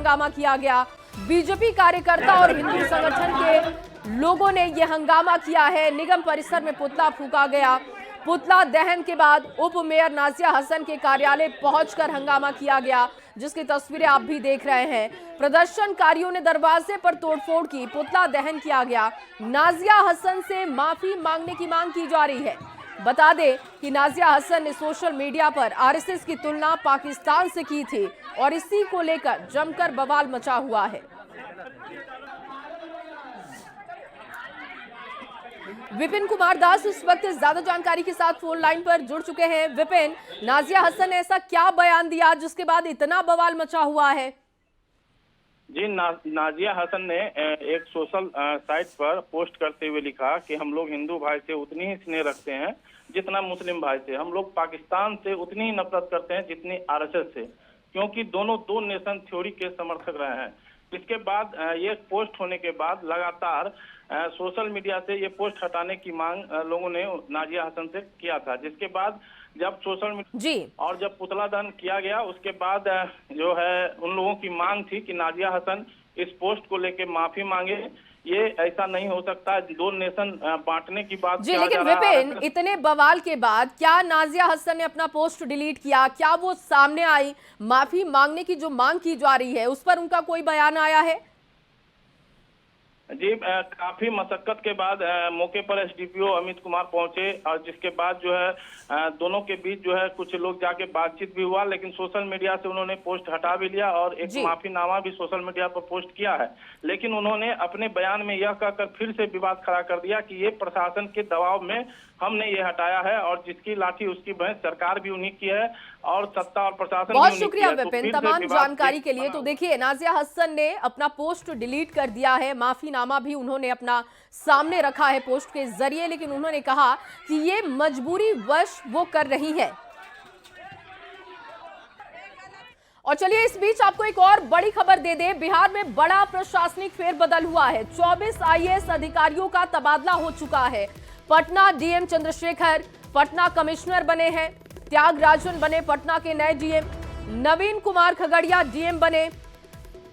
हंगामा किया गया। बीजेपी कार्यकर्ता और हिंदू संगठन के लोगों ने यह हंगामा किया है। निगम परिसर में पुतला फूंका गया। पुतला दहन के बाद उप मेयर नाजिया हसन के कार्यालय पहुंचकर हंगामा किया गया, जिसकी तस्वीरें आप भी देख रहे हैं। प्रदर्शनकारियों ने दरवाजे पर तोड़फोड़ की, पुतला दहन किया गया। नाजिया हसन से माफी मांगने की मांग की जा रही है। बता दें कि नाजिया हसन ने सोशल मीडिया पर आरएसएस की तुलना पाकिस्तान से की थी और इसी को लेकर जमकर बवाल मचा हुआ है। विपिन कुमार दास इस वक्त ज्यादा जानकारी के साथ फोन लाइन पर जुड़ चुके हैं। विपिन, नाजिया हसन ने ऐसा क्या बयान दिया जिसके बाद इतना बवाल मचा हुआ है? जी, नाजिया हसन ने एक सोशल साइट पर पोस्ट करते हुए लिखा कि हम लोग हिंदू भाई से उतनी ही स्नेह रखते हैं जितना मुस्लिम भाई से। हम लोग पाकिस्तान से उतनी ही नफरत करते हैं जितनी आरएसएस से, क्योंकि दोनों दो नेशन थ्योरी के समर्थक रहे हैं। इसके बाद ये पोस्ट होने के बाद लगातार सोशल मीडिया से ये पोस्ट हटाने की मांग लोगों ने नाजिया हसन से किया था, जिसके बाद जब सोशल मीडिया और जब पुतला दहन किया गया उसके बाद जो है उन लोगों की मांग थी कि नाजिया हसन इस पोस्ट को लेके माफी मांगे। ये ऐसा नहीं हो सकता, दो नेशन बांटने की बात जी। लेकिन विपिन, इतने बवाल के बाद क्या नाजिया हसन ने अपना पोस्ट डिलीट किया? क्या वो सामने आई? माफी मांगने की जो मांग की जा रही है उस पर उनका कोई बयान आया है? जी, काफी मशक्कत के बाद मौके पर एसडीपीओ अमित कुमार पहुंचे और जिसके बाद जो है दोनों के बीच जो है कुछ लोग जाके बातचीत भी हुआ, लेकिन सोशल मीडिया से उन्होंने पोस्ट हटा भी लिया और एक माफीनामा भी सोशल मीडिया पर पोस्ट किया है। लेकिन उन्होंने अपने बयान में यह कहकर फिर से विवाद खड़ा कर दिया कि ये प्रशासन के दबाव में हमने ये हटाया है और जिसकी लाठी उसकी भैंस, सरकार भी उन्हीं की है और सत्ता और प्रशासन। बहुत शुक्रिया विपिन तमाम जानकारी के लिए। तो देखिए, नाजिया हसन ने अपना पोस्ट डिलीट कर दिया है, माफीनामा भी उन्होंने अपना सामने रखा है पोस्ट के जरिए, लेकिन उन्होंने कहा कि ये मजबूरी वश वो कर रही है। और चलिए इस बीच आपको एक और बड़ी खबर दे दें। बिहार में बड़ा प्रशासनिक फेरबदल हुआ है। 24 आईएएस अधिकारियों का तबादला हो चुका है। पटना डीएम चंद्रशेखर पटना कमिश्नर बने हैं। त्यागराजन बने पटना के नए डीएम। नवीन कुमार खगड़िया डीएम बने।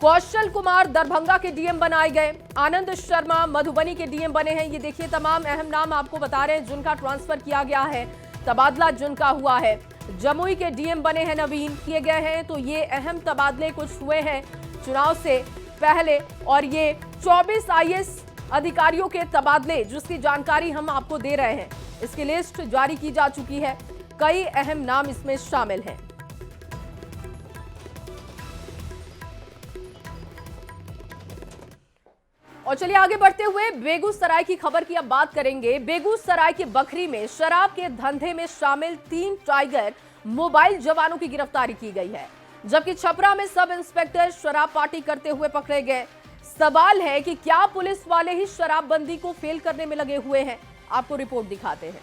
कौशल कुमार दरभंगा के डीएम बनाए गए। आनंद शर्मा मधुबनी के डीएम बने हैं। ये देखिए तमाम अहम नाम आपको बता रहे हैं जिनका ट्रांसफर किया गया है, तबादला जिनका हुआ है। जमुई के डीएम बने हैं, नवीन किए गए हैं। तो ये अहम तबादले कुछ हुए हैं चुनाव से पहले और ये 24 आईएएस अधिकारियों के तबादले जिसकी जानकारी हम आपको दे रहे हैं, इसकी लिस्ट जारी की जा चुकी है। कई अहम नाम इसमें शामिल हैं। और चलिए आगे बढ़ते हुए बेगूसराय की खबर की अब बात करेंगे। बेगूसराय के बखरी में शराब के धंधे में शामिल 3 टाइगर मोबाइल जवानों की गिरफ्तारी की गई है, जबकि छपरा में सब इंस्पेक्टर शराब पार्टी करते हुए पकड़े गए। सवाल है कि क्या पुलिस वाले ही शराबबंदी को फेल करने में लगे हुए हैं? आपको रिपोर्ट दिखाते हैं।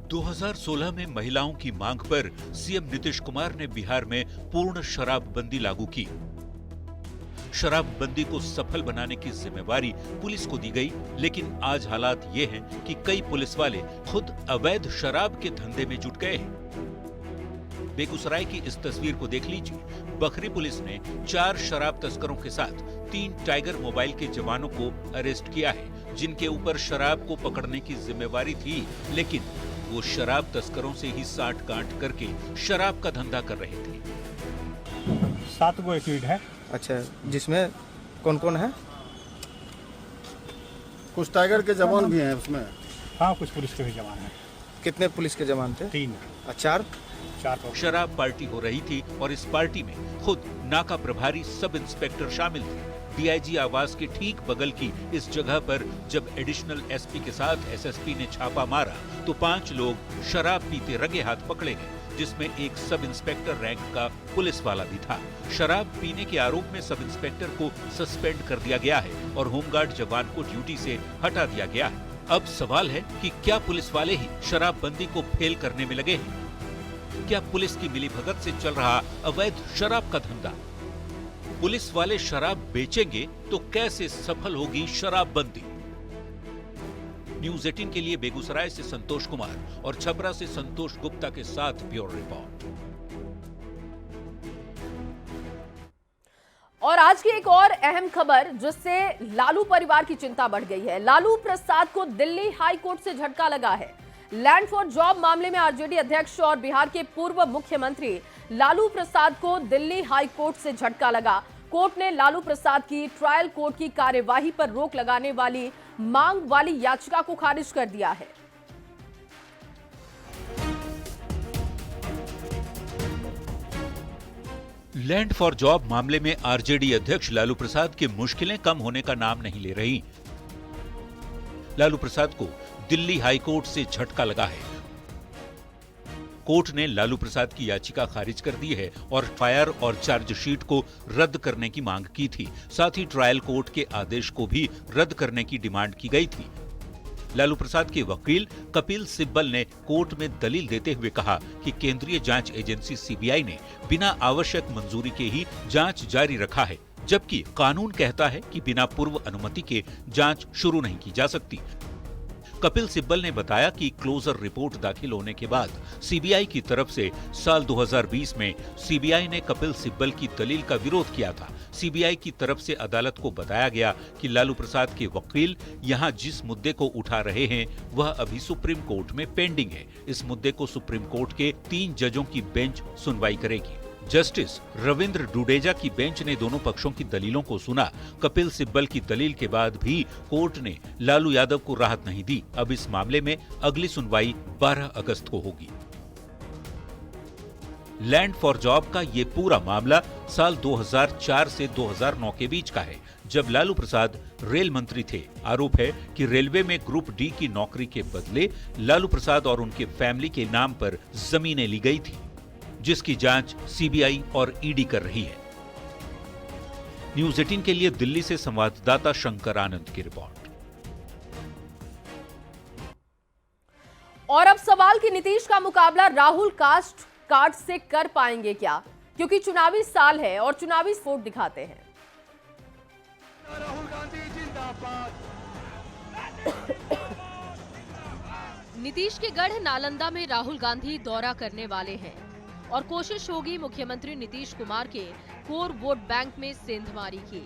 2016 में महिलाओं की मांग पर सीएम नीतीश कुमार ने बिहार में पूर्ण शराबबंदी लागू की। शराबबंदी को सफल बनाने की जिम्मेवारी पुलिस को दी गई, लेकिन आज हालात ये हैं कि कई पुलिस वाले खुद अवैध शराब के धंधे में जुट गए हैं। बेगूसराय की इस तस्वीर को देख लीजिए। बखरी पुलिस ने 4 शराब तस्करों के साथ 3 टाइगर मोबाइल के जवानों को अरेस्ट किया है, जिनके ऊपर शराब को पकड़ने की जिम्मेवारी थी, लेकिन वो शराब तस्करों से ही साठ गांठ करके शराब का धंधा कर रहे थे। 7 गो एक्यूज है। अच्छा, जिसमें कौन कौन है? कुछ टाइगर के जवान भी हैं उसमें। हाँ, कुछ पुलिस के भी जवान हैं। कितने पुलिस के जवान थे? 3। 4 शराब पार्टी हो रही थी और इस पार्टी में खुद नाका प्रभारी सब इंस्पेक्टर शामिल थे। डीआईजी आवास के ठीक बगल की इस जगह पर जब एडिशनल एसपी के साथ एसएसपी ने छापा मारा तो 5 लोग शराब पीते रंगे हाथ पकड़े गए, जिसमें एक सब इंस्पेक्टर रैंक का पुलिस वाला भी था। शराब पीने के आरोप में सब इंस्पेक्टर को सस्पेंड कर दिया गया है और होमगार्ड जवान को ड्यूटी से हटा दिया गया है। अब सवाल है कि क्या पुलिस वाले ही शराबबंदी को फेल करने में लगे हैं? क्या पुलिस की मिलीभगत से चल रहा अवैध शराब का धंधा? पुलिस वाले शराब बेचेंगे तो कैसे सफल होगी शराबबंदी? न्यूज़ 18 के लिए बेगूसराय से संतोष कुमार और छपरा से संतोष गुप्ता के साथ ब्यूरो रिपोर्ट। और आज की एक और अहम खबर जिससे लालू परिवार की चिंता बढ़ गई है। लालू प्रसाद को दिल्ली हाई कोर्ट से झटका लगा है। लैंड फॉर जॉब मामले में आरजेडी अध्यक्ष और बिहार के पूर्व मुख्यमंत्री लालू प्रसाद को दिल्ली हाई कोर्ट से झटका लगा। कोर्ट ने लालू प्रसाद की ट्रायल कोर्ट की कार्यवाही पर रोक लगाने वाली मांग वाली याचिका को खारिज कर दिया है। लैंड फॉर जॉब मामले में आरजेडी अध्यक्ष लालू प्रसाद की मुश्किलें कम होने का नाम नहीं ले रही। लालू प्रसाद को दिल्ली हाई कोर्ट से झटका लगा है। कोर्ट ने लालू प्रसाद की याचिका खारिज कर दी है और एफआईआर और चार्जशीट को रद्द करने की मांग की थी। साथ ही ट्रायल कोर्ट के आदेश को भी रद्द करने की डिमांड की गई थी। लालू प्रसाद के वकील कपिल सिब्बल ने कोर्ट में दलील देते हुए कहा कि केंद्रीय जांच एजेंसी सीबीआई ने बिना आवश्यक मंजूरी के ही जांच जारी रखा है, जबकि कानून कहता है कि बिना पूर्व अनुमति के जांच शुरू नहीं की जा सकती। कपिल सिब्बल ने बताया कि क्लोजर रिपोर्ट दाखिल होने के बाद सीबीआई की तरफ से साल 2020 में सीबीआई ने कपिल सिब्बल की दलील का विरोध किया था। सीबीआई की तरफ से अदालत को बताया गया कि लालू प्रसाद के वकील यहां जिस मुद्दे को उठा रहे हैं वह अभी सुप्रीम कोर्ट में पेंडिंग है। इस मुद्दे को सुप्रीम कोर्ट के 3 जजों की बेंच सुनवाई करेगी। जस्टिस रविंद्र डुडेजा की बेंच ने दोनों पक्षों की दलीलों को सुना। कपिल सिब्बल की दलील के बाद भी कोर्ट ने लालू यादव को राहत नहीं दी। अब इस मामले में अगली सुनवाई 12 अगस्त को होगी। लैंड फॉर जॉब का ये पूरा मामला साल 2004 से 2009 के बीच का है, जब लालू प्रसाद रेल मंत्री थे। आरोप है कि रेलवे में ग्रुप डी की नौकरी के बदले लालू प्रसाद और उनके फैमिली के नाम पर जमीनें ली गई थी, जिसकी जांच सीबीआई और ईडी कर रही है। न्यूज 18 के लिए दिल्ली से संवाददाता शंकर आनंद की रिपोर्ट। और अब सवाल कि नीतीश का मुकाबला राहुल कास्ट कार्ड से कर पाएंगे क्या, क्योंकि चुनावी साल है और चुनावी वोट दिखाते हैं। राहुल गांधी जिंदाबाद। नीतीश के गढ़ नालंदा में राहुल गांधी दौरा करने वाले हैं और कोशिश होगी मुख्यमंत्री नीतीश कुमार के कोर वोट बैंक में सेंधमारी की।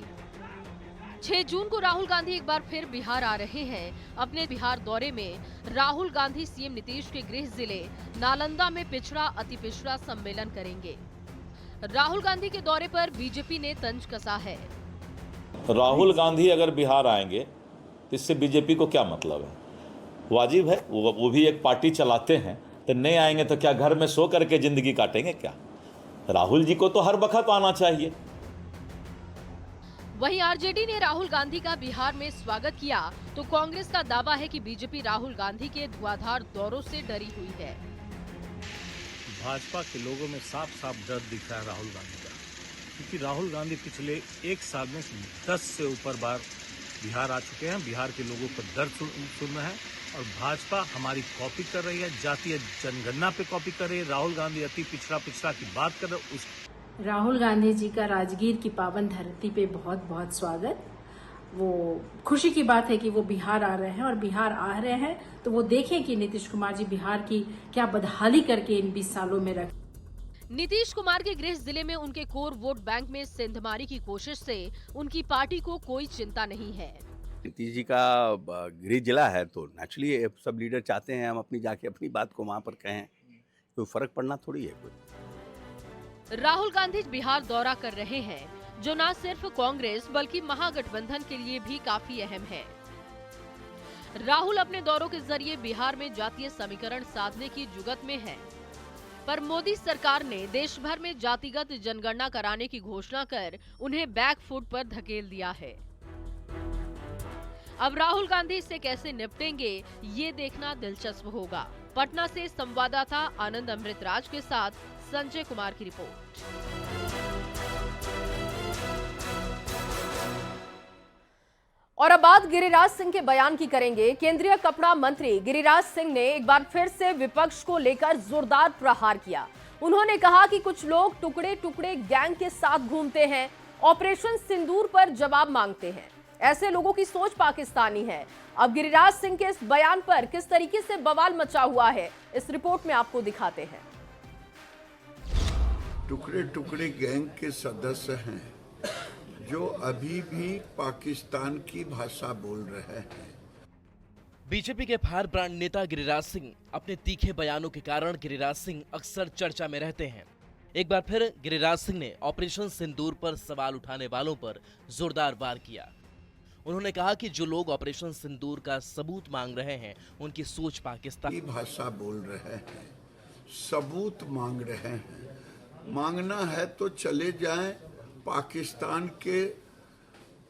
6 जून को राहुल गांधी एक बार फिर बिहार आ रहे हैं। अपने बिहार दौरे में राहुल गांधी सीएम नीतीश के गृह जिले नालंदा में पिछड़ा अति पिछड़ा सम्मेलन करेंगे। राहुल गांधी के दौरे पर बीजेपी ने तंज कसा है। राहुल गांधी अगर बिहार आएंगे तो इससे बीजेपी को क्या मतलब है? वाजिब है, वो भी एक पार्टी चलाते हैं, तो नहीं आएंगे तो क्या घर में सो करके जिंदगी काटेंगे क्या? राहुल जी को तो हर वक्त आना चाहिए। वहीं आरजेडी ने राहुल गांधी का बिहार में स्वागत किया तो कांग्रेस का दावा है कि बीजेपी राहुल गांधी के धुआंधार दौरों से डरी हुई है। भाजपा के लोगों में साफ साफ डर दिख रहा है राहुल गांधी का, क्योंकि राहुल गांधी पिछले 1 साल में 10 से ऊपर बार बिहार आ चुके हैं। बिहार के लोगों पर दर्द सुन रहे हैं और भाजपा हमारी कॉपी कर रही है, जातीय जनगणना पे कॉपी कर रही है। राहुल गांधी अति पिछड़ा की बात कर रहे हैं। राहुल गांधी जी का राजगीर की पावन धरती पे बहुत बहुत स्वागत। वो खुशी की बात है कि वो बिहार आ रहे हैं और बिहार आ रहे हैं तो वो देखें कि नीतीश कुमार जी बिहार की क्या बदहाली करके इन 20 सालों में रखे। नीतीश कुमार के गृह जिले में उनके कोर वोट बैंक में सेंधमारी की कोशिश से उनकी पार्टी को कोई चिंता नहीं है। नीतीश जी का गृह जिला है तो नेचुरली सब लीडर चाहते हैं हम अपनी जाके अपनी बात को वहाँ पर कहें, कोई फर्क पड़ना थोड़ी है कोई। राहुल गांधी बिहार दौरा कर रहे हैं, जो न सिर्फ कांग्रेस बल्कि महागठबंधन के लिए भी काफी अहम है। राहुल अपने दौरों के जरिए बिहार में जातीय समीकरण साधने की जुगत में हैं, पर मोदी सरकार ने देश भर में जातिगत जनगणना कराने की घोषणा कर उन्हें बैक फुट पर धकेल दिया है। अब राहुल गांधी इससे कैसे निपटेंगे ये देखना दिलचस्प होगा। पटना से संवाददाता आनंद अमृतराज के साथ संजय कुमार की रिपोर्ट। और अब बात गिरिराज सिंह के बयान की करेंगे। केंद्रीय कपड़ा मंत्री गिरिराज सिंह ने एक बार फिर से विपक्ष को लेकर जोरदार प्रहार किया। उन्होंने कहा कि कुछ लोग टुकड़े टुकड़े गैंग के साथ घूमते हैं, ऑपरेशन सिंदूर पर जवाब मांगते हैं। ऐसे लोगों की सोच पाकिस्तानी है। अब गिरिराज सिंह के इस बयान पर किस तरीके से बवाल मचा हुआ है, इस रिपोर्ट में आपको दिखाते हैं। टुकड़े टुकड़े गैंग के सदस्य हैं जो अभी भी पाकिस्तान की भाषा बोल रहे हैं। बीजेपी के फायर ब्रांड नेता गिरिराज सिंह अपने तीखे बयानों के कारण गिरिराज सिंह अक्सर चर्चा में रहते हैं। एक बार फिर गिरिराज सिंह ने ऑपरेशन सिंदूर पर सवाल उठाने वालों पर जोरदार वार किया। उन्होंने कहा कि जो लोग ऑपरेशन सिंदूर का सबूत मांग रहे हैं उनकी सोच पाकिस्तान की भाषा बोल रहे हैं, सबूत मांग रहे हैं। मांगना है तो चले जाएं, पाकिस्तान के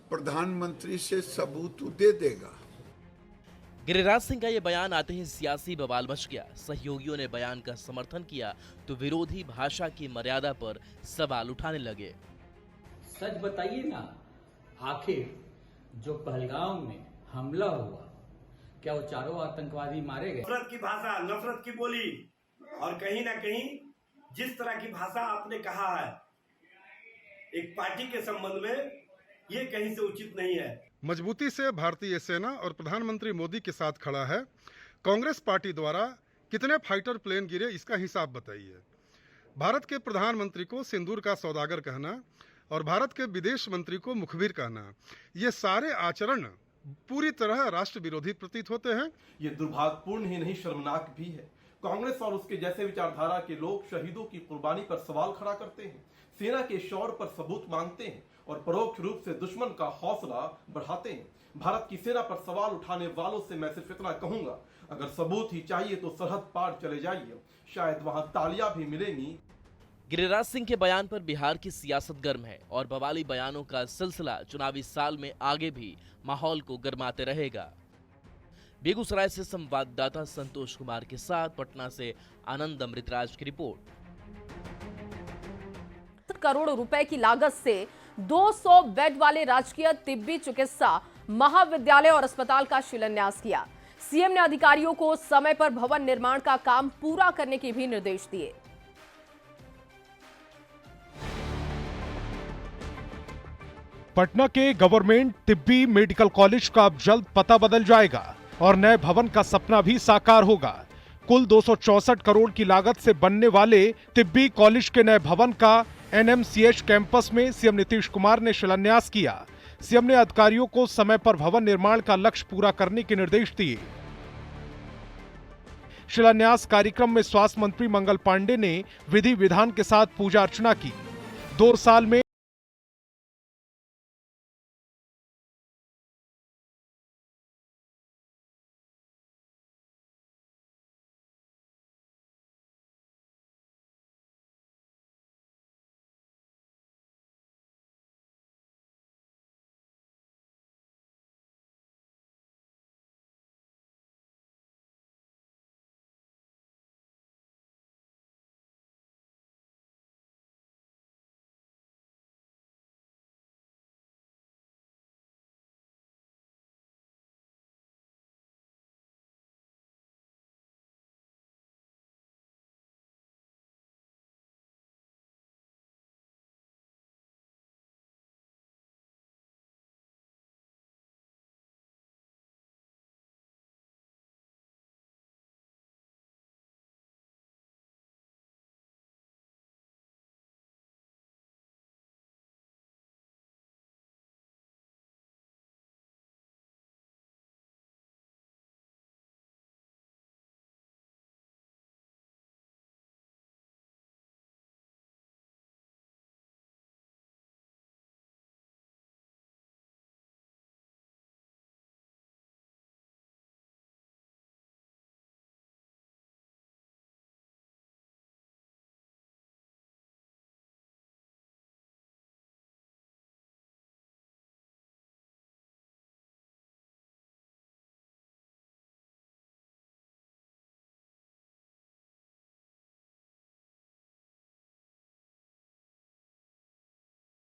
प्रधानमंत्री से सबूत दे देगा। गिरिराज सिंह का यह बयान आते ही सियासी बवाल मच गया। सहयोगियों ने बयान का समर्थन किया तो विरोधी भाषा की मर्यादा पर सवाल उठाने लगे। सच बताइए ना, आखिर जो पहलगाम में हमला हुआ, क्या वो चारों आतंकवादी मारे गए? नफरत की भाषा, नफरत की बोली, और कहीं ना कहीं जिस तरह की भाषा आपने कहा है एक पार्टी के संबंध में, ये कहीं से उचित नहीं है। मजबूती से भारतीय सेना और प्रधानमंत्री मोदी के साथ खड़ा है। कांग्रेस पार्टी द्वारा कितने फाइटर प्लेन गिरे इसका हिसाब बताइए। भारत के प्रधानमंत्री को सिंदूर का सौदागर कहना और भारत के विदेश मंत्री को मुखबिर कहना, ये सारे आचरण पूरी तरह राष्ट्र विरोधी प्रतीत होते हैं। ये दुर्भाग्यपूर्ण ही नहीं, शर्मनाक भी है। कांग्रेस और उसके जैसे विचारधारा के लोग शहीदों की कुर्बानी पर सवाल खड़ा करते हैं, सेना के शौर्य पर सबूत मांगते हैं और परोक्ष रूप से दुश्मन का हौसला बढ़ाते हैं। भारत की सेना पर सवाल उठाने वालों से मैं सिर्फ इतना कहूंगा, अगर सबूत ही चाहिए तो सरहद पार चले जाइए, शायद वहां तालियां भी मिलेंगी। गिरिराज सिंह के बयान पर बिहार की सियासत गर्म है और बवाली बयानों का सिलसिला चुनावी साल में आगे भी माहौल को गर्माते रहेगा। बेगूसराय से संवाददाता संतोष कुमार के साथ पटना से आनंद अमृतराज की रिपोर्ट। करोड़ रुपए की लागत से 200 बेड वाले राजकीय तिब्बी चिकित्सा महाविद्यालय और अस्पताल का शिलान्यास किया। सीएम ने अधिकारियों को समय पर भवन निर्माण का काम पूरा करने के भी निर्देश दिए। पटना के गवर्नमेंट तिब्बी मेडिकल कॉलेज का अब जल्द पता बदल जाएगा और नए भवन का सपना भी साकार होगा। कुल 264 करोड़ की लागत से बनने वाले तिब्बी कॉलेज के नए भवन का एनएमसीएच कैंपस में सीएम नीतीश कुमार ने शिलान्यास किया। सीएम ने अधिकारियों को समय पर भवन निर्माण का लक्ष्य पूरा करने के निर्देश दिए। शिलान्यास कार्यक्रम में स्वास्थ्य मंत्री मंगल पांडे ने विधि विधान के साथ पूजा अर्चना की। 2 साल में